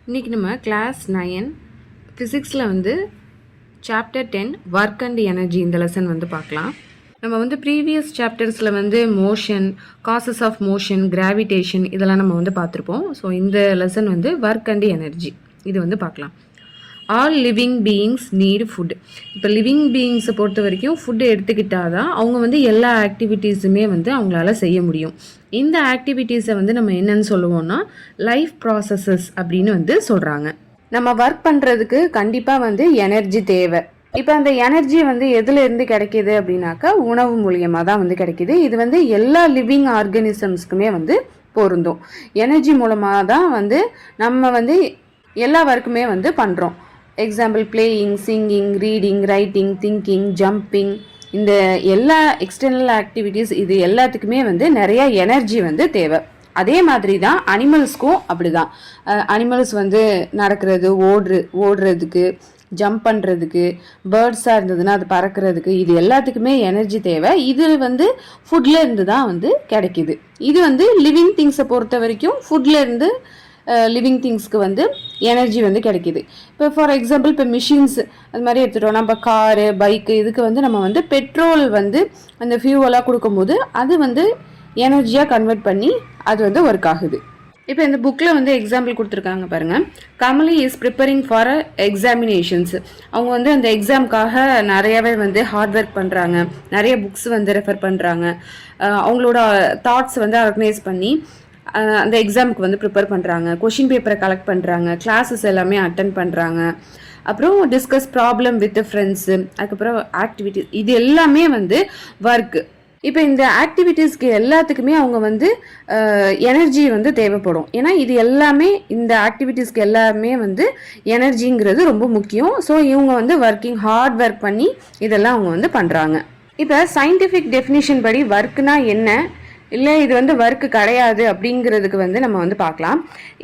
இன்றைக்கி நம்ம கிளாஸ் 9 ஃபிசிக்ஸில் வந்து சாப்டர் 10 ஒர்க் அண்ட் எனர்ஜி இந்த லெசன் வந்து பார்க்கலாம். நம்ம வந்து ப்ரீவியஸ் சாப்டர்ஸில் வந்து motion, causes of motion, gravitation இதெல்லாம் நம்ம வந்து பார்த்துருப்போம். ஸோ இந்த லெசன் வந்து ஒர்க் அண்ட் எனர்ஜி இது வந்து பார்க்கலாம். All living beings NEET food. இப்போ லிவிங் பீயிங்ஸை பொறுத்த வரைக்கும் ஃபுட்டு எடுத்துக்கிட்டால் தான் அவங்க வந்து எல்லா ஆக்டிவிட்டீஸுமே வந்து அவங்களால செய்ய முடியும். இந்த ஆக்டிவிட்டீஸை வந்து நம்ம என்னன்னு சொல்லுவோம்னா லைஃப் ப்ராசஸஸ் அப்படின்னு வந்து சொல்கிறாங்க. நம்ம ஒர்க் பண்ணுறதுக்கு கண்டிப்பாக வந்து எனர்ஜி தேவை. இப்போ அந்த எனர்ஜி வந்து எதுலேருந்து கிடைக்கிது அப்படின்னாக்கா உணவு மூலியமாக தான் வந்து கிடைக்கிது. இது வந்து எல்லா லிவிங் ஆர்கனிசம்ஸ்க்குமே வந்து பொருந்தும். எனர்ஜி மூலமாக தான் வந்து நம்ம வந்து எல்லா ஒர்க்குமே வந்து பண்ணுறோம். Example playing, singing, reading, writing, thinking, jumping, இந்த எல்லா எக்ஸ்டர்னல் ஆக்டிவிட்டீஸ் இது எல்லாத்துக்குமே வந்து நிறைய எனர்ஜி வந்து தேவை. அதே மாதிரி தான் அனிமல்ஸ்க்கும் அப்படி தான். அனிமல்ஸ் வந்து நடக்கிறது, ஓடுறதுக்கு, ஜம்ப் பண்ணுறதுக்கு, பேர்ட்ஸாக இருந்ததுன்னா அது பறக்கிறதுக்கு, இது எல்லாத்துக்குமே எனர்ஜி தேவை. இது வந்து ஃபுட்ல இருந்து தான் வந்து கிடைக்கிது. இது வந்து லிவிங் திங்ஸை பொறுத்த வரைக்கும் ஃபுட்ல இருந்து லிவிங் திங்ஸ்க்கு வந்து எனர்ஜி வந்து கிடைக்கிது. இப்போ ஃபார் எக்ஸாம்பிள் இப்போ மிஷின்ஸ் அது மாதிரி எடுத்துகிட்டோம். நம்ம காரு, பைக்கு இதுக்கு வந்து நம்ம வந்து பெட்ரோல் வந்து அந்த ஃபியூவலாக கொடுக்கும்போது அது வந்து எனர்ஜியாக கன்வெர்ட் பண்ணி அது வந்து ஒர்க் ஆகுது. இப்போ இந்த புக்கில் வந்து எக்ஸாம்பிள் கொடுத்துருக்காங்க பாருங்கள். Kamali is preparing for examinations. அவங்க வந்து அந்த எக்ஸாமுக்காக நிறையாவே வந்து ஹார்ட் ஒர்க் பண்ணுறாங்க, நிறைய புக்ஸ் வந்து ரெஃபர் பண்ணுறாங்க, அவங்களோட தாட்ஸ் வந்து ஆர்கனைஸ் பண்ணி அந்த எக்ஸாமுக்கு வந்து ப்ரிப்பேர் பண்ணுறாங்க, கொஷின் பேப்பரை கலெக்ட் பண்ணுறாங்க, கிளாஸஸ் எல்லாமே அட்டன் பண்ணுறாங்க, அப்புறம் டிஸ்கஸ் ப்ராப்ளம் வித் ஃப்ரெண்ட்ஸு, அதுக்கப்புறம் ஆக்டிவிட்டிஸ், இது எல்லாமே வந்து ஒர்க்கு. இப்போ இந்த ஆக்டிவிட்டீஸ்க்கு எல்லாத்துக்குமே அவங்க வந்து எனர்ஜி வந்து தேவைப்படும். ஏன்னா இது எல்லாமே இந்த ஆக்டிவிட்டீஸ்க்கு எல்லாமே வந்து எனர்ஜிங்கிறது ரொம்ப முக்கியம். ஸோ இவங்க வந்து ஹார்ட் ஒர்க் பண்ணி இதெல்லாம் அவங்க வந்து பண்ணுறாங்க. இப்போ சயின்டிஃபிக் டெஃபினிஷன் படி ஒர்க்குனா என்ன, இல்லை இது வந்து ஒர்க்கு கிடையாது அப்படிங்கிறதுக்கு வந்து நம்ம வந்து பார்க்கலாம்.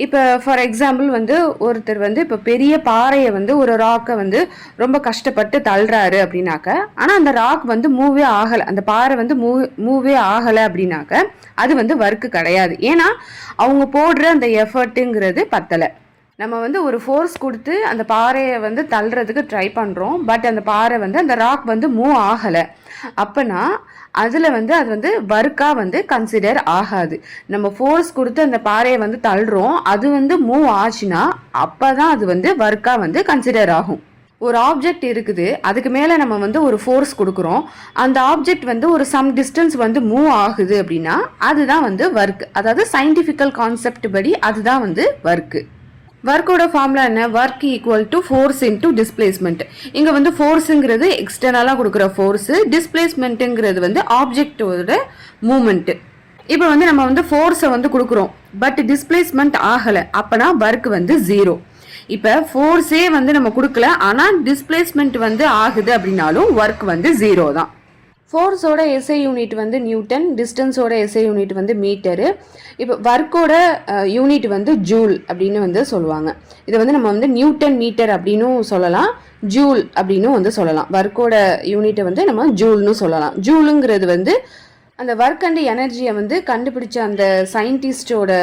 இப்போ ஃபார் எக்ஸாம்பிள் வந்து ஒருத்தர் வந்து இப்போ பெரிய பாறையை வந்து ஒரு ராக்கை வந்து ரொம்ப கஷ்டப்பட்டு தள்ளுறாரு அப்படின்னாக்க, ஆனால் அந்த ராக் வந்து மூவே ஆகலை, அந்த பாறை வந்து மூவே ஆகலை அப்படின்னாக்க அது வந்து ஒர்க்கு கிடையாது. ஏன்னா அவங்க போடுற அந்த எஃபர்ட்டுங்கிறது பத்தலை. நம்ம வந்து ஒரு ஃபோர்ஸ் கொடுத்து அந்த பாறையை வந்து தள்ளுறதுக்கு ட்ரை பண்ணுறோம், பட் அந்த பாறை வந்து அந்த ராக் வந்து மூவ் ஆகலை. அப்போனா அதில் வந்து அது வந்து ஒர்க்காக வந்து கன்சிடர் ஆகாது. நம்ம ஃபோர்ஸ் கொடுத்து அந்த பாறையை வந்து தள்ளுறோம், அது வந்து மூவ் ஆச்சுன்னா அப்போ தான் அது வந்து ஒர்க்காக வந்து கன்சிடர் ஆகும். ஒரு ஆப்ஜெக்ட் இருக்குது, அதுக்கு மேலே நம்ம வந்து ஒரு ஃபோர்ஸ் கொடுக்குறோம், அந்த ஆப்ஜெக்ட் வந்து ஒரு சம் டிஸ்டன்ஸ் வந்து மூவ் ஆகுது அப்படின்னா அதுதான் வந்து ஒர்க். அதாவது சயின்டிஃபிக்கல் கான்செப்ட் படி அதுதான் வந்து ஒர்க்கு. ஒர்க்கோட ஃபார்முலா என்ன? Work equal to force into displacement. இங்கே வந்து ஃபோர்ஸுங்கிறது எக்ஸ்டர்னலாக கொடுக்குற ஃபோர்ஸு, டிஸ்பிளேஸ்மெண்ட்டுங்கிறது வந்து ஆப்ஜெக்டோட மூமெண்ட்டு. இப்போ வந்து நம்ம வந்து ஃபோர்ஸை வந்து கொடுக்குறோம், பட் டிஸ்பிளேஸ்மெண்ட் ஆகலை, அப்போனா ஒர்க் வந்து 0. இப்போ ஃபோர்ஸே வந்து நம்ம கொடுக்கல, ஆனால் டிஸ்பிளேஸ்மெண்ட் வந்து ஆகுது அப்படின்னாலும் ஒர்க் வந்து 0 தான். ஃபோர்ஸோட எஸ்ஐ யூனிட் வந்து நியூட்டன், டிஸ்டன்ஸோட எஸ்ஐ யூனிட் வந்து மீட்டரு. இப்போ ஒர்க்கோட யூனிட் வந்து ஜூல் அப்படின்னு வந்து சொல்லுவாங்க. இதை வந்து நம்ம வந்து நியூட்டன் மீட்டர் அப்படின்னும் சொல்லலாம், ஜூல் அப்படின்னும் வந்து சொல்லலாம். ஒர்க்கோட யூனிட்டை வந்து நம்ம ஜூல்னு சொல்லலாம். ஜூலுங்கிறது வந்து அந்த ஒர்க் அண்ட் எனர்ஜியை வந்து கண்டுபிடிச்ச அந்த சயின்டிஸ்டோட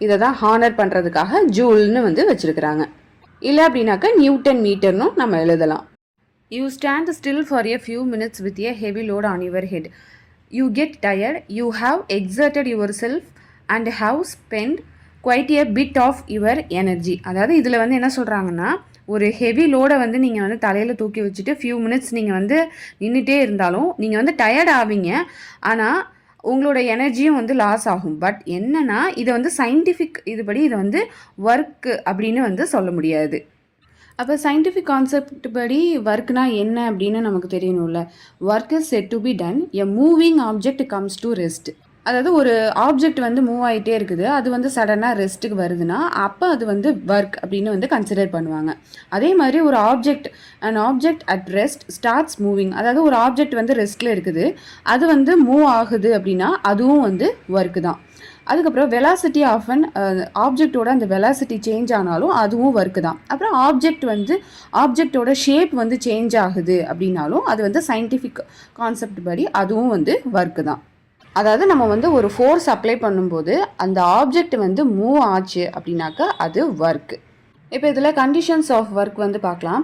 இதை தான் ஹானர் பண்ணுறதுக்காக ஜூல்னு வந்து வச்சுருக்கிறாங்க. இல்லை அப்படின்னாக்கா நியூட்டன் மீட்டர்னும் நம்ம எழுதலாம். You stand still for a few minutes with a heavy load on your head. You get tired, you have exerted yourself and have spent quite a bit of your energy. அதாவது இதில் வந்து என்ன சொல்கிறாங்கன்னா, ஒரு heavy லோடை வந்து நீங்கள் வந்து தலையில் தூக்கி வச்சுட்டு ஃபியூ மினிட்ஸ் நீங்கள் வந்து நின்றுட்டே இருந்தாலும் நீங்கள் வந்து டயர்ட் ஆவீங்க, ஆனால் உங்களோட எனர்ஜியும் வந்து லாஸ் ஆகும். பட் என்னன்னா இதை வந்து சயின்டிஃபிக் இதுபடி இதை வந்து ஒர்க்கு அப்படின்னு வந்து சொல்ல முடியாது. அப்போ சயின்டிஃபிக் கான்செப்ட் படி ஒர்க்னா என்ன அப்படின்னு நமக்கு தெரியணும்ல. Work is said to be done, a moving object comes to rest. அதாவது ஒரு ஆப்ஜெக்ட் வந்து மூவ் ஆகிட்டே இருக்குது, அது வந்து சடனாக ரெஸ்ட்டுக்கு வருதுன்னா அப்போ அது வந்து ஒர்க் அப்படின்னு வந்து கன்சிடர் பண்ணுவாங்க. அதே மாதிரி ஒரு object at rest starts moving. அதாவது ஒரு ஆப்ஜெக்ட் வந்து ரெஸ்ட்டில் இருக்குது, அது வந்து மூவ் ஆகுது அப்படின்னா அதுவும் வந்து ஒர்க்கு தான். அதுக்கப்புறம் வெலாசிட்டி ஆஃபன் ஆப்ஜெக்டோட அந்த வெலாசிட்டி சேஞ்ச் ஆனாலும் அதுவும் ஒர்க்கு தான். அப்புறம் ஆப்ஜெக்டோட ஷேப் வந்து சேஞ்ச் ஆகுது அப்படின்னாலும் அது வந்து சயின்டிஃபிக் கான்செப்ட் படி அதுவும் வந்து ஒர்க்கு தான். அதாவது நம்ம வந்து ஒரு ஃபோர்ஸ் அப்ளை பண்ணும்போது அந்த ஆப்ஜெக்ட் வந்து மூவ் ஆச்சு அப்படின்னாக்கா அது ஒர்க்கு. இப்போ இதில் கண்டிஷன்ஸ் ஆஃப் ஒர்க் வந்து பார்க்கலாம்.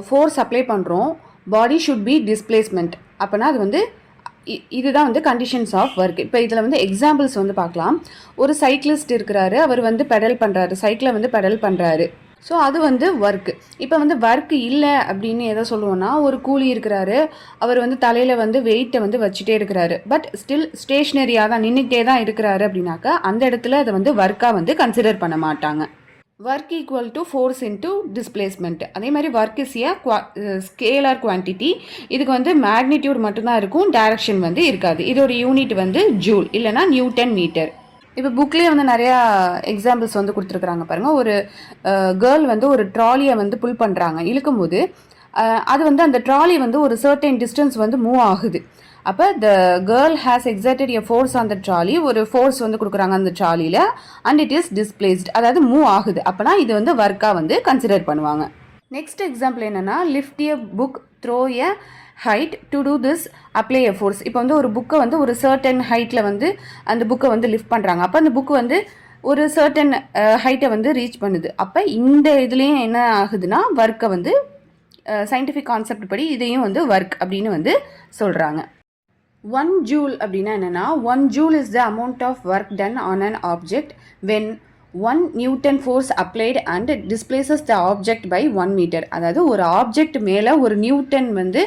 ஃபோர்ஸ் அப்ளை பண்ணுறோம், பாடி ஷுட் பி டிஸ்பிளேஸ்மெண்ட், அப்போனா அது வந்து இதுதான் வந்து கண்டிஷன்ஸ் ஆஃப் ஒர்க். இப்போ இதில் வந்து எக்ஸாம்பிள்ஸ் வந்து பார்க்கலாம். ஒரு சைக்கிளிஸ்ட் இருக்கிறாரு, அவர் வந்து பெடல் பண்ணுறாரு, சைக்கிளை வந்து பெடல் பண்ணுறாரு. ஸோ அது வந்து ஒர்க்கு. இப்போ வந்து ஒர்க் இல்லை அப்படின்னு எதை சொல்லுவோன்னா, ஒரு கூலி இருக்கிறாரு, அவர் வந்து தலையில் வந்து வெயிட்டை வந்து வச்சுட்டே இருக்கிறாரு, பட் ஸ்டில் ஸ்டேஷ்னரியாக தான் நின்றுக்கிட்டே தான் இருக்கிறாரு அப்படின்னாக்கா அந்த இடத்துல அதை வந்து ஒர்க்காக வந்து கன்சிடர் பண்ண மாட்டாங்க. Work equal to force into displacement. அதே மாதிரி work is a scalar quantity. இதுக்கு வந்து மேக்னிடியூட் மட்டும்தான் இருக்கும், டைரக்ஷன் வந்து இருக்காது. இதோட யூனிட் வந்து ஜூல் இல்லைனா நியூட்டன் மீட்டர். இப்போ புக்லேயே வந்து நிறையா எக்ஸாம்பிள்ஸ் வந்து கொடுத்துருக்குறாங்க பாருங்கள். ஒரு கேர்ள் வந்து ஒரு ட்ராலியை வந்து புல் பண்ணுறாங்க, இழுக்கும்போது அது வந்து அந்த ட்ராலி வந்து ஒரு சர்டைன் டிஸ்டன்ஸ் வந்து மூவ் ஆகுது. அப்போ the girl has exerted a force on the trolley, ஒரு ஃபோர்ஸ் வந்து கொடுக்குறாங்க அந்த ட்ராலியில், அண்ட் இட் இஸ் டிஸ்பிளேஸ்ட், அதாவது மூவ் ஆகுது. அப்போனா இது வந்து ஒர்க்காக வந்து கன்சிடர் பண்ணுவாங்க. நெக்ஸ்ட் எக்ஸாம்பிள் என்னென்னா, lift a book through a height to do this apply a force. இப்போ வந்து ஒரு புக்கை வந்து ஒரு சர்டன் ஹைட்டில் வந்து அந்த புக்கை வந்து லிஃப்ட் பண்ணுறாங்க. அப்போ அந்த புக்கு வந்து ஒரு சர்டன் ஹைட்டை வந்து ரீச் பண்ணுது. அப்போ இந்த இதுலேயும் என்ன ஆகுதுன்னா ஒர்க்கை வந்து சயின்டிஃபிக் கான்செப்ட் படி இதையும் வந்து ஒர்க் அப்படின்னு வந்து சொல்கிறாங்க. 1 joule அப்படின்னா என்னென்னா, 1 joule is the amount of work done on an object when 1 Newton force applied and displaces the object by 1 meter. அதாவது ஒரு ஆப்ஜெக்ட் மேலே ஒரு நியூட்டன் வந்து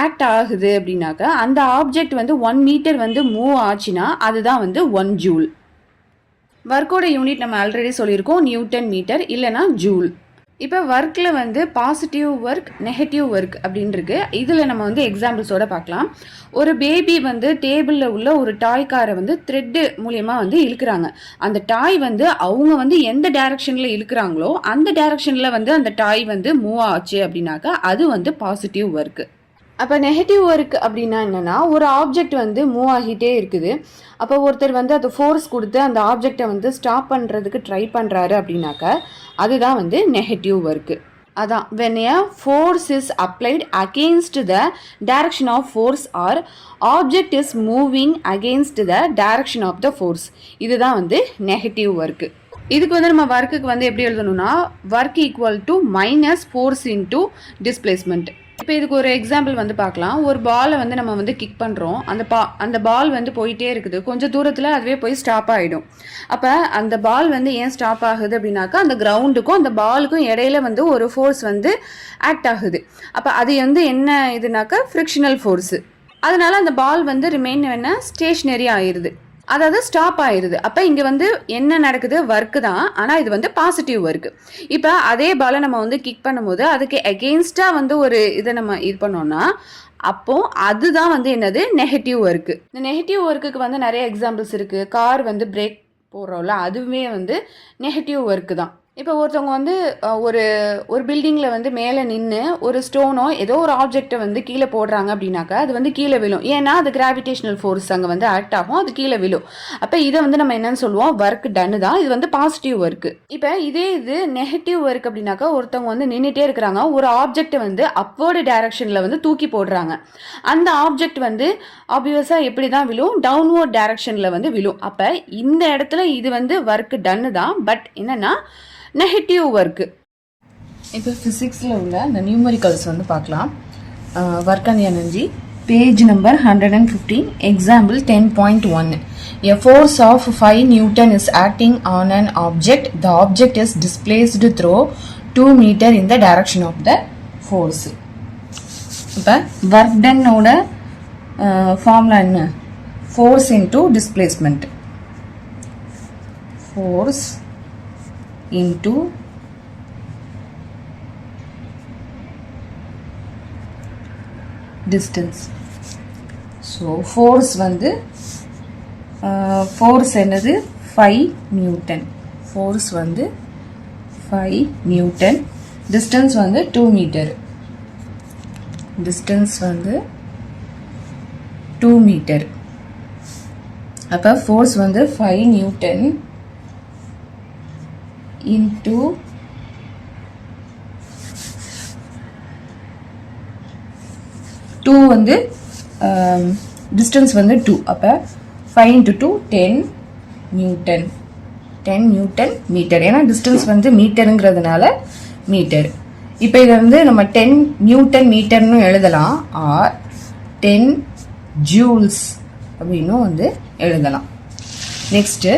ஆக்ட் ஆகுது அப்படின்னாக்கா அந்த ஆப்ஜெக்ட் வந்து 1 மீட்டர் வந்து மூவ் ஆச்சுன்னா அதுதான் வந்து 1 joule. ஒர்க்கோட யூனிட் நம்ம ஆல்ரெடி சொல்லியிருக்கோம், நியூட்டன் மீட்டர் இல்லைனா ஜூல். இப்போ ஒர்க்கில் வந்து பாசிட்டிவ் ஒர்க், நெகட்டிவ் ஒர்க் அப்படின்னு இருக்கு. இதில் நம்ம வந்து எக்ஸாம்பிள்ஸோட பார்க்கலாம். ஒரு பேபி வந்து டேபிளில் உள்ள ஒரு டாய் காரை வந்து த்ரெட்டு மூலியமாக வந்து இழுக்கிறாங்க. அந்த டாய் வந்து அவங்க வந்து எந்த டைரக்ஷனில் இழுக்கிறாங்களோ அந்த டைரக்ஷனில் வந்து அந்த டாய் வந்து மூவ் ஆச்சு அப்படின்னாக்கா அது வந்து பாசிட்டிவ் ஒர்க்கு. அப்போ நெகட்டிவ் ஒர்க் அப்படின்னா என்னென்னா, ஒரு ஆப்ஜெக்ட் வந்து மூவ் ஆகிட்டே இருக்குது. அப்போ ஒருத்தர் வந்து அது ஃபோர்ஸ் கொடுத்து அந்த ஆப்ஜெக்டை வந்து ஸ்டாப் பண்ணுறதுக்கு ட்ரை பண்ணுறாரு அப்படின்னாக்கா அதுதான் வந்து நெகட்டிவ் ஒர்க்கு. அதான் when a force is applied against the direction of force or object is moving against the direction of the force, இதுதான் வந்து நெகட்டிவ் ஒர்க்கு. இதுக்கு வந்து நம்ம ஒர்க்குக்கு வந்து எப்படி எழுதணும்னா, work equal to minus force into displacement. இப்போ இதுக்கு ஒரு எக்ஸாம்பிள் வந்து பார்க்கலாம். ஒரு பாலை வந்து நம்ம வந்து கிக் பண்ணுறோம், அந்த பால் வந்து போயிட்டே இருக்குது, கொஞ்சம் தூரத்தில் அதுவே போய் ஸ்டாப் ஆகிடும். அப்போ அந்த பால் வந்து ஏன் ஸ்டாப் ஆகுது அப்படின்னாக்கா அந்த கிரவுண்டுக்கும் அந்த பாலுக்கும் இடையில வந்து ஒரு ஃபோர்ஸ் வந்து ஆக்ட் ஆகுது. அப்போ அது வந்து என்ன இதுனாக்கா ஃப்ரிக்ஷனல் ஃபோர்ஸு. அதனால அந்த பால் வந்து ரிமைன் என்ன ஸ்டேஷ்னரி ஆயிடுது, அதாவது ஸ்டாப் ஆயிடுது. அப்போ இங்கே வந்து என்ன நடக்குது, ஒர்க்கு தான், ஆனால் இது வந்து பாசிட்டிவ் ஒர்க்கு. இப்போ அதே பாலை நம்ம வந்து கிக் பண்ணும்போது அதுக்கு எகெயின்ஸ்டாக வந்து ஒரு இதை நம்ம இது பண்ணோம்னா அப்போ அதுதான் வந்து என்னது நெகட்டிவ் ஒர்க்கு. இந்த நெகட்டிவ் ஒர்க்குக்கு வந்து நிறைய எக்ஸாம்பிள்ஸ் இருக்குது. கார் வந்து பிரேக் போடுறோம்ல, அதுவுமே வந்து நெகட்டிவ் ஒர்க்கு தான். இப்போ ஒருத்தவங்க வந்து ஒரு பில்டிங்கில் வந்து மேலே நின்று ஒரு ஸ்டோனோ ஏதோ ஒரு ஆப்ஜெக்டை வந்து கீழே போடுறாங்க அப்படின்னாக்கா அது வந்து கீழே விழும். ஏன்னா அது கிராவிடேஷனல் ஃபோர்ஸ் அங்கே வந்து ஆக்ட் ஆகும், அது கீழே விழும். அப்போ இதை வந்து நம்ம என்னன்னு சொல்லுவோம், ஒர்க் டன்னு தான். இது வந்து பாசிட்டிவ் ஒர்க்கு. இப்போ இது நெகட்டிவ் ஒர்க் அப்படின்னாக்கா ஒருத்தவங்க வந்து நின்றுட்டே இருக்கிறாங்க, ஒரு ஆப்ஜெக்டை வந்து அப்வர்டு டைரக்ஷனில் வந்து தூக்கி போடுறாங்க. அந்த ஆப்ஜெக்ட் வந்து ஆப்வியஸாக எப்படி தான் விழும், டவுன்வர்ட் டைரக்ஷனில் வந்து விழும். அப்போ இந்த இடத்துல இது வந்து ஒர்க் டன்னு தான், பட் என்னன்னா நெகட்டிவ் ஒர்க்கு. இப்போ ஃபிசிக்ஸில் உள்ள இந்த நியூமரிக்கல்ஸ் வந்து பார்க்கலாம். Work and energy, page number 115, example 10.1. A force of 5 Newton is acting on an object. The object is displaced through 2 meter in the direction of the force. இப்போ work டன்னோட formula என்ன, force into displacement. Force into distance. So force வந்து force என்னது 5 Newton. Force வந்து 5 Newton. Distance வந்து 2 meter. Distance வந்து 2 meter. அப்போ force வந்து 5 Newton into 2 வந்து distance வந்து 2. அப்போ 5 into 2 10 Newton. 10 newton metre. ஏன்னா டிஸ்டன்ஸ் வந்து மீட்டருங்கிறதுனால மீட்டர். இப்போ இதை வந்து நம்ம 10 நியூட்டன் மீட்டர்னு எழுதலாம், ஆர் 10 ஜூல்ஸ் அப்படின்னும் வந்து எழுதலாம். Next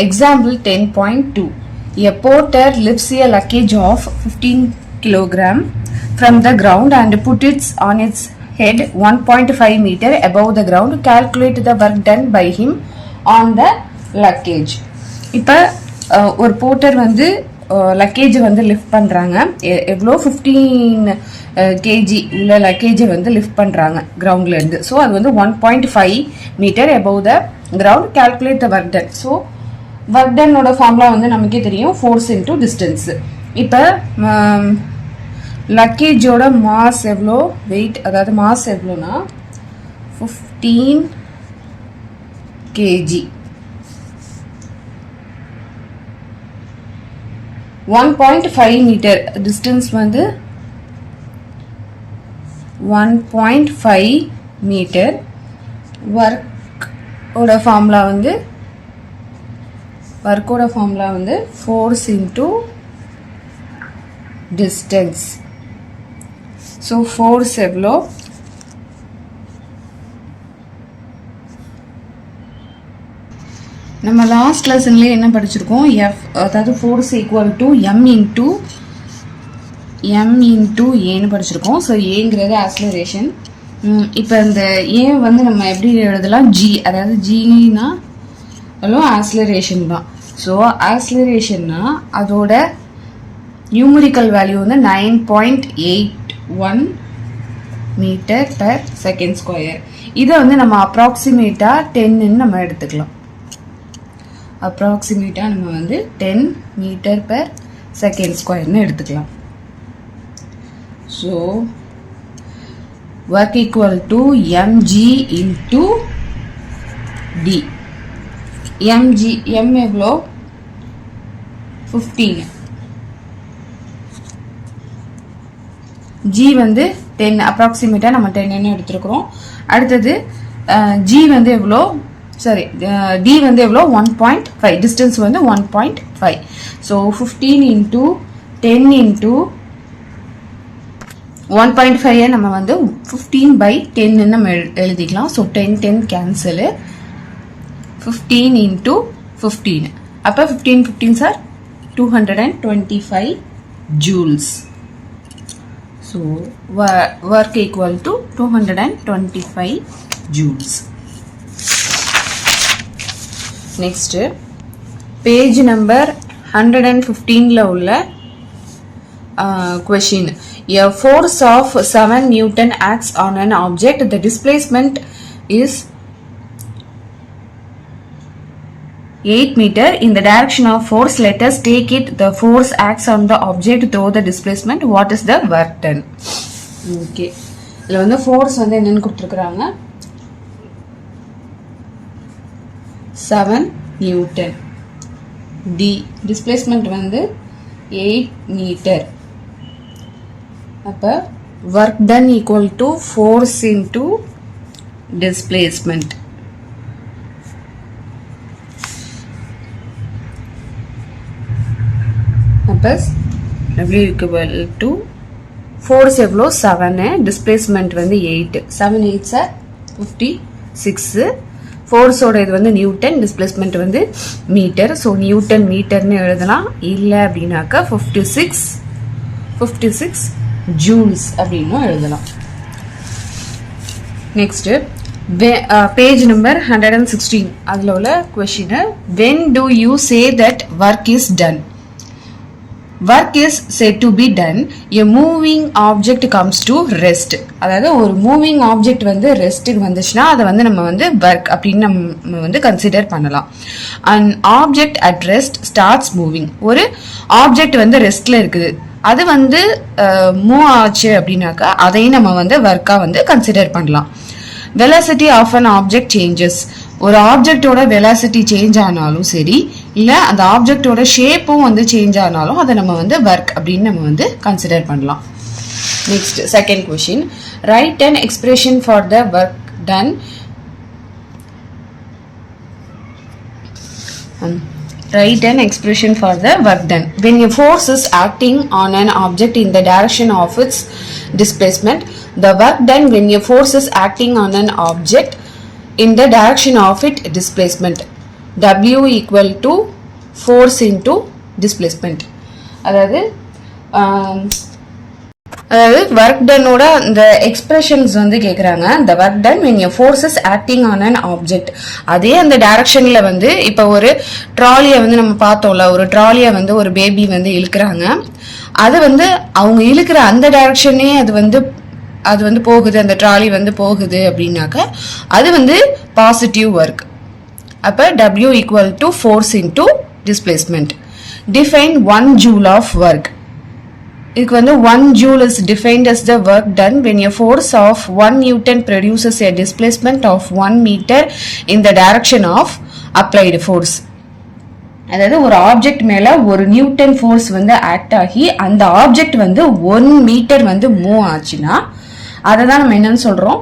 example 10.2. A porter lifts a luggage of 15 kg from the ground and put it on its head 1.5 meter above the ground. Calculate the work done by him on the luggage. இப்போ ஒரு Porter வந்து luggage வந்து lift பண்ணுறாங்க. எவ்வளோ 15 KG உள்ள லக்கேஜை வந்து lift பண்ணுறாங்க கிரவுண்ட்லேருந்து. So அது வந்து 1.5 metre above the ground. Calculate the work done. So work டன்னோட ஃபார்முலா வந்து நமக்கே தெரியும், ஃபோர்ஸ் இன்டூ டிஸ்டன்ஸ். இப்போ லக்கேஜோட மாஸ் எவ்வளோ, வெயிட், அதாவது மாஸ் எவ்வளோனா 15 kg. 1.5 மீட்டர் டிஸ்டன்ஸ் வந்து 1.5 மீட்டர். ஒர்க்கோட ஃபார்முலா வந்து force into distance. So force எவ்வளோ, நம்ம லாஸ்ட் லெசன்லேயே என்ன படிச்சிருக்கோம், எஃப், அதாவது force equal to M into ஏன்னு படிச்சிருக்கோம். ஸோ ஏங்கிறது ஆக்ஸலரேஷன். இப்போ இந்த ஏ வந்து நம்ம எப்படி எழுதலாம், ஜி, அதாவது ஜினா அவ்வளோ ஆக்ஸலரேஷன் தான். ஸோ ஆக்ஸலரேஷன்னா அதோட நியூமரிக்கல் வேல்யூ வந்து 9.81 மீட்டர் பெர் செகண்ட் ஸ்கொயர். இதை வந்து நம்ம அப்ராக்சிமேட்டாக 10ன்னு நம்ம எடுத்துக்கலாம். அப்ராக்சிமேட்டாக நம்ம வந்து 10 மீட்டர் பெர் செகண்ட் ஸ்கொயர்னு எடுத்துக்கலாம். So work equal to mg into d. m எவ்வளோ 15, g வந்து 10, அப்ராக்சிமேட்டாக நம்ம 10ன்னு எடுத்துருக்குறோம். அடுத்தது g வந்து எவ்வளோ, சாரி d வந்து எவ்வளோ 1.5, டிஸ்டன்ஸ் வந்து 1.5. ஸோ 15 இன்டூ 10 இன்டூ 1.5 நம்ம வந்து 15/10 நம்ம எழுதிக்கலாம். So 10 cancel, 15 into 15. அப்போ 15 sir 225 joules. So work equal to 225 joules. Next page number 115ல் உள்ள question. A force of 7 Newton acts on an object. The displacement is 8 meter. In the direction of force, let us take it. The force acts on the object through the displacement. What is the work done? Okay. இதில் வந்து force வந்து என்னென்னு கொடுத்துருக்குறாங்க, 7 Newton. Displacement வந்து 8 metre. அப்போ work done equal to force into displacement. அப்போ W equal to force எவ்வளோ 7, displacement வந்து 8. 7 8 சார் 56. ஃபோர்ஸோட இது வந்து நியூட்டன், டிஸ்பிளேஸ்மெண்ட் வந்து மீட்டர். ஸோ நியூட்டன் மீட்டர்னு எழுதலாம். இல்லை அப்படின்னாக்கா 56 ஜூல்ஸ் அப்படின்னு எழுதலாம். நெக்ஸ்ட்டு பேஜ் நம்பர் 116 அதில் உள்ள question, when do you say that work is done? Work is said to be done. A moving object comes to rest. அதாவது ஒரு மூவிங் ஆப்ஜெக்ட் வந்து ரெஸ்ட்டுக்கு வந்துச்சுன்னா அதை வந்து நம்ம வந்து ஒர்க் அப்படின்னு நம்ம வந்து கன்சிடர் பண்ணலாம். And object at rest starts moving. ஒரு ஆப்ஜெக்ட் வந்து ரெஸ்ட்ல இருக்குது, அது வந்து மூவ் ஆச்சு அப்படின்னாக்கா அதையும் நம்ம வந்து ஒர்க்காக வந்து கன்சிடர் பண்ணலாம். Velocity of an object changes. ஒரு ஆப்ஜெக்டோட வெலாசிட்டி சேஞ்ச் ஆனாலும் சரி, இல்லை அந்த ஆப்ஜெக்டோட ஷேப்பும் வந்து சேஞ்ச் ஆனாலும் அதை நம்ம வந்து ஒர்க் அப்படின்னு நம்ம வந்து கன்சிடர் பண்ணலாம். Next second question, right an expression for the work done. Write an expression for the work done. When a force is acting on an object in the direction of its displacement, the work done when a force is acting on an object in the direction of its displacement. W equal to force into displacement. அதாவது work டன்னோட இந்த expressions வந்து கேட்குறாங்க. இந்த work done when a force is acting on an object, அதே அந்த டைரக்ஷனில் வந்து இப்போ ஒரு ட்ராலியை வந்து நம்ம பார்த்தோம்ல, ஒரு ட்ராலியை வந்து ஒரு பேபி வந்து இழுக்கிறாங்க. அது வந்து அவங்க இழுக்கிற அந்த டைரக்ஷனே அது வந்து போகுது, அந்த ட்ராலி வந்து போகுது அப்படின்னாக்க அது வந்து பாசிட்டிவ் ஒர்க். அப்போ W equal to force into displacement. Define 1 joule of work. இதுக்கு வந்து 1 joule is defined as the work done when a force of 1 Newton produces a displacement of 1 meter in the direction of applied force. அதாவது ஒரு object மேல ஒரு Newton force வந்து act ஆகி அந்த object வந்து 1 மீட்டர் வந்து மூவ் ஆச்சுன்னா அதை தான் நம்ம என்னன்னு சொல்றோம்,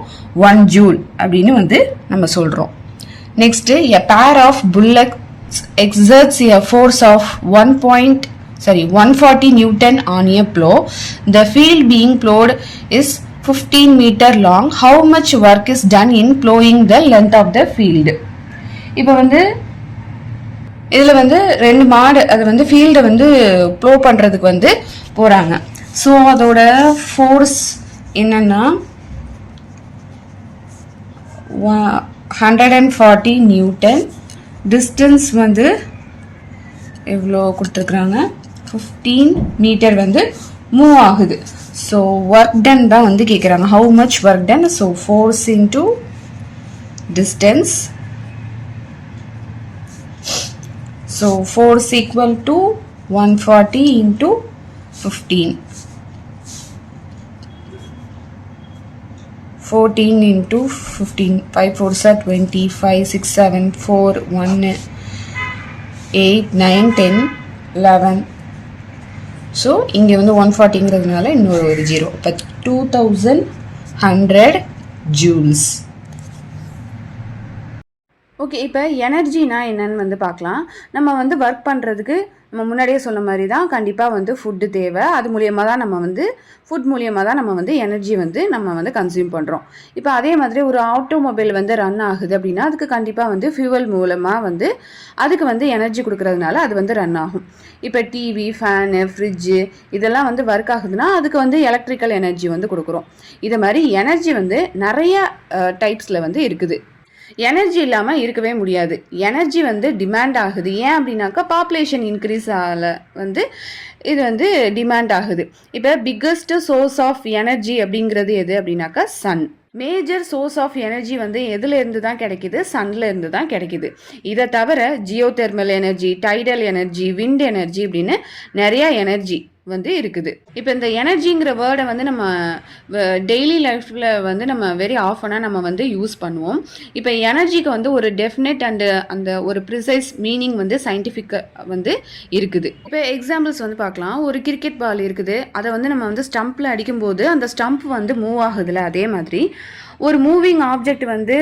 1 ஜூல் அப்படின்னு வந்து நம்ம சொல்றோம். Next, a pair of bullocks exerts a force of 140 Newton on a plow. The field being plowed is 15 meter long. How much work is done in plowing the length of the field? இப்போ வந்து இதில் வந்து 2 மாடு அது வந்து ஃபீல்டை வந்து flow பண்ணுறதுக்கு வந்து போகிறாங்க. ஸோ அதோட ஃபோர்ஸ் என்னன்னா 140 நியூட்டன். டிஸ்டன்ஸ் வந்து எவ்வளோ கொடுத்துருக்குறாங்க, 15 மீட்டர் வந்து மூவ் ஆகுது. ஸோ ஒர்க் டன் தான் வந்து கேட்குறாங்க, how much work done. So force into distance. So force equal to 140 into 15. 14 into 15, 5 4s are 20, 5 6 7 4 1 8 9 10 11. So இங்கே வந்து 140ங்கிறதுனால இன்னொரு ஒரு 0. இப்போ 2100 ஜூல்ஸ். ஓகே, இப்போ எனர்ஜினா என்னன்னு வந்து பார்க்கலாம். நம்ம வந்து ஒர்க் பண்ணுறதுக்கு நம்ம முன்னாடியே சொன்ன மாதிரி தான் கண்டிப்பாக வந்து ஃபுட்டு தேவை. அது மூலியமாக தான் நம்ம வந்து ஃபுட் மூலியமாக தான் நம்ம வந்து எனர்ஜி வந்து நம்ம வந்து கன்சியூம் பண்ணுறோம். இப்போ அதே மாதிரி ஒரு ஆட்டோமொபைல் வந்து ரன் ஆகுது அப்படின்னா அதுக்கு கண்டிப்பாக வந்து ஃபியூவல் மூலமாக வந்து அதுக்கு வந்து எனர்ஜி கொடுக்கறதுனால அது வந்து ரன் ஆகும். இப்போ டிவி, ஃபேனு, ஃப்ரிட்ஜு இதெல்லாம் வந்து ஒர்க் ஆகுதுன்னா அதுக்கு வந்து எலக்ட்ரிக்கல் எனர்ஜி வந்து கொடுக்குறோம். இதை மாதிரி எனர்ஜி வந்து நிறைய டைப்ஸில் வந்து இருக்குது. எனர்ஜி இல்லாமல் இருக்கவே முடியாது. எனர்ஜி வந்து டிமாண்ட் ஆகுது. ஏன் அப்படின்னாக்கா பாப்புலேஷன் இன்க்ரீஸ் ஆகல வந்து இது வந்து டிமாண்ட் ஆகுது. இப்போ பிக்கஸ்ட் சோர்ஸ் ஆஃப் எனர்ஜி அப்படிங்கிறது எது அப்படின்னாக்கா sun. Major source of energy வந்து எதுல இருந்து தான் கிடைக்குது, சன்ல இருந்து தான் கிடைக்குது. இதை தவிர geo thermal energy, tidal energy, wind energy இப்படின்னு நிறைய எனர்ஜி வந்து இருக்குது. இப்போ இந்த எனர்ஜிங்கிற வேர்டை வந்து நம்ம டெய்லி லைஃப்பில் வந்து நம்ம வெரி ஆஃபனாக நம்ம வந்து யூஸ் பண்ணுவோம். இப்போ எனர்ஜிக்கு வந்து ஒரு டெஃபினட் அந்த ஒரு ப்ரிசைஸ் மீனிங் வந்து சயின்டிஃபிக்காக வந்து இருக்குது. இப்போ எக்ஸாம்பிள்ஸ் வந்து பார்க்கலாம். ஒரு கிரிக்கெட் பால் இருக்குது, அதை வந்து நம்ம வந்து ஸ்டம்பில் அடிக்கும்போது அந்த ஸ்டம்ப் வந்து மூவ் ஆகுதுல்ல, அதே மாதிரி ஒரு மூவிங் ஆப்ஜெக்ட் வந்து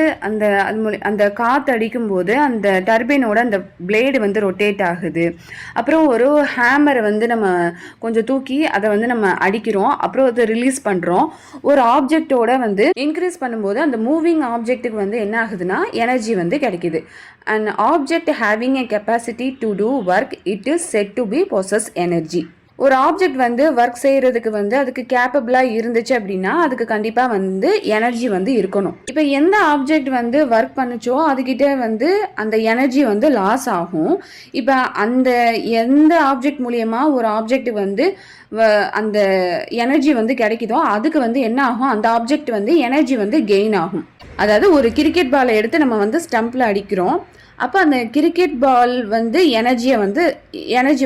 அந்த காற்று அடிக்கும்போது அந்த டர்பைனோட அந்த பிளேடு வந்து ரொட்டேட் ஆகுது. அப்புறம் ஒரு ஹேமரை வந்து நம்ம கொஞ்சம் தூக்கி அதை வந்து நம்ம அடிக்கிறோம், அப்புறம் அதை ரிலீஸ் பண்ணுறோம். ஒரு ஆப்ஜெக்டோட வந்து இன்க்ரீஸ் பண்ணும்போது அந்த மூவிங் ஆப்ஜெக்ட்டுக்கு வந்து என்ன ஆகுதுன்னா எனர்ஜி வந்து கிடைக்குது. And object having a capacity to do work, it is said to be possess energy. ஒரு ஆப்ஜெக்ட் வந்து ஒர்க் செய்கிறதுக்கு வந்து அதுக்கு கேப்பபிளாக இருந்துச்சு அப்படின்னா அதுக்கு கண்டிப்பாக வந்து எனர்ஜி வந்து இருக்கணும். இப்போ எந்த ஆப்ஜெக்ட் வந்து ஒர்க் பண்ணுச்சோ அதுக்கிட்ட வந்து அந்த எனர்ஜி வந்து லாஸ் ஆகும். இப்போ அந்த எந்த ஆப்ஜெக்ட் மூலியமாக ஒரு ஆப்ஜெக்ட் வந்து அந்த எனர்ஜி வந்து கிடைக்குதோ அதுக்கு வந்து என்ன ஆகும், அந்த ஆப்ஜெக்ட் வந்து எனர்ஜி வந்து கெயின் ஆகும். அதாவது ஒரு கிரிக்கெட் பாலை எடுத்து நம்ம வந்து ஸ்டம்பில் அடிக்கிறோம், அப்போ அந்த கிரிக்கெட் பால் வந்து எனர்ஜி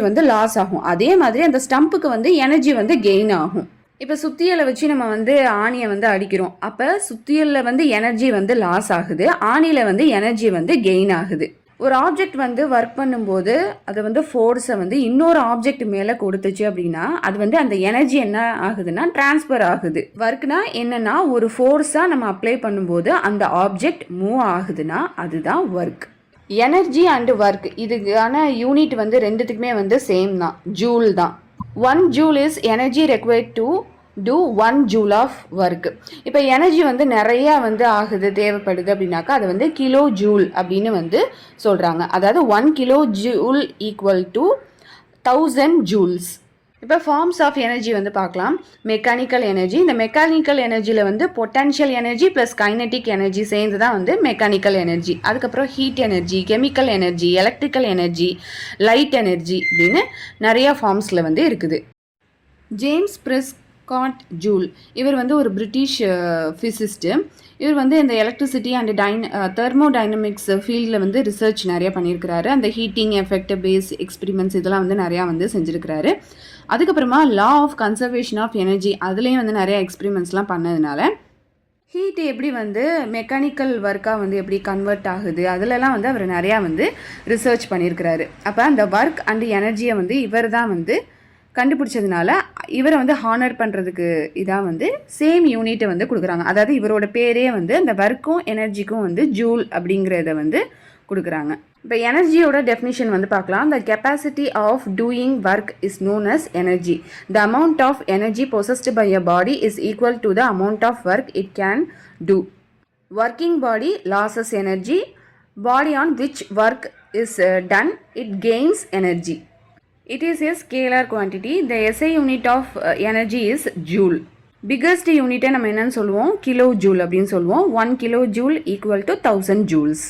வந்து லாஸ் ஆகும். அதே மாதிரி அந்த ஸ்டம்புக்கு வந்து எனர்ஜி வந்து கெயின் ஆகும். இப்போ சுத்தியலை வச்சு நம்ம வந்து ஆணியை வந்து அடிக்கிறோம், அப்போ சுத்தியலில் வந்து எனர்ஜி வந்து லாஸ் ஆகுது, ஆணியில் வந்து எனர்ஜி வந்து கெயின் ஆகுது. ஒரு ஆப்ஜெக்ட் வந்து ஒர்க் பண்ணும்போது அது வந்து ஃபோர்ஸை வந்து இன்னொரு ஆப்ஜெக்ட் மேலே கொடுத்துச்சு அப்படின்னா அது வந்து அந்த எனர்ஜி என்ன ஆகுதுன்னா டிரான்ஸ்ஃபர் ஆகுது. ஒர்க்னா என்னன்னா ஒரு ஃபோர்ஸாக நம்ம அப்ளை பண்ணும்போது அந்த ஆப்ஜெக்ட் மூவ் ஆகுதுன்னா அதுதான் ஒர்க். எனர்ஜி அண்ட் ஒர்க் இதுக்கான யூனிட் வந்து ரெண்டுத்துக்குமே வந்து சேம் தான், ஜூல் தான். 1 joule is energy required to do 1 joule of work. இப்போ எனர்ஜி வந்து நிறையா வந்து ஆகுது, தேவைப்படுது அப்படின்னாக்கா அது வந்து கிலோ ஜூல் அப்படின்னு வந்து சொல்கிறாங்க. அதாவது 1 kilo joule equal to 1000 joules. இப்போ ஃபார்ம்ஸ் ஆஃப் எனர்ஜி வந்து பார்க்கலாம். Mechanical energy. இந்த மெக்கானிக்கல் எனர்ஜியில் வந்து potential energy plus kinetic energy சேர்ந்து தான் வந்து மெக்கானிக்கல் எனர்ஜி. அதுக்கப்புறம் heat energy, chemical energy, electrical energy, light energy அப்படின்னு நிறையா ஃபார்ம்ஸில் வந்து இருக்குது. ஜேம்ஸ் பிரெஸ்காட் ஜூல் இவர் வந்து ஒரு பிரிட்டிஷ் ஃபிசிஸ்ட்டு. இவர் வந்து இந்த எலக்ட்ரிசிட்டி அண்ட் தெர்மோடைனமிக்ஸ் ஃபீல்டில் வந்து ரிசர்ச் நிறையா பண்ணியிருக்கிறாரு. அந்த ஹீட்டிங் எஃபெக்ட் பேஸ் எக்ஸ்பிரிமெண்ட்ஸ் இதெல்லாம் வந்து நிறையா வந்து செஞ்சுருக்கிறாரு. அதுக்கப்புறமா law of conservation of energy அதுலேயும் வந்து நிறையா எக்ஸ்பிரிமெண்ட்ஸ்லாம் பண்ணதுனால ஹீட் எப்படி வந்து மெக்கானிக்கல் ஒர்க்காக வந்து எப்படி கன்வெர்ட் ஆகுது அதிலலாம் வந்து அவர் நிறையா வந்து ரிசர்ச் பண்ணியிருக்கிறாரு. அப்போ அந்த ஒர்க் அண்ட் எனர்ஜியை வந்து இவர் தான் வந்து கண்டுபிடிச்சதுனால இவரை வந்து ஹானர் பண்ணுறதுக்கு இதாக வந்து சேம் யூனிட்டை வந்து கொடுக்குறாங்க. அதாவது இவரோட பேரே வந்து அந்த ஒர்க்கும் எனர்ஜிக்கும் வந்து ஜூல் அப்படிங்கிறத வந்து கொடுக்குறாங்க. இப்போ எனர்ஜியோட டெஃபினிஷன் வந்து பார்க்கலாம். The capacity of doing work is known as energy. The amount of energy possessed by a body is equal to the amount of work it can do. Working body loses energy. Body on which work is done it gains energy. It is a scalar quantity. The SI unit of energy is joule. Biggest unit நம்ம என்னன்னு சொல்லுவோம், kilo joule அப்படின்னு சொல்லுவோம். 1 kilo joule equal to 1000 joules.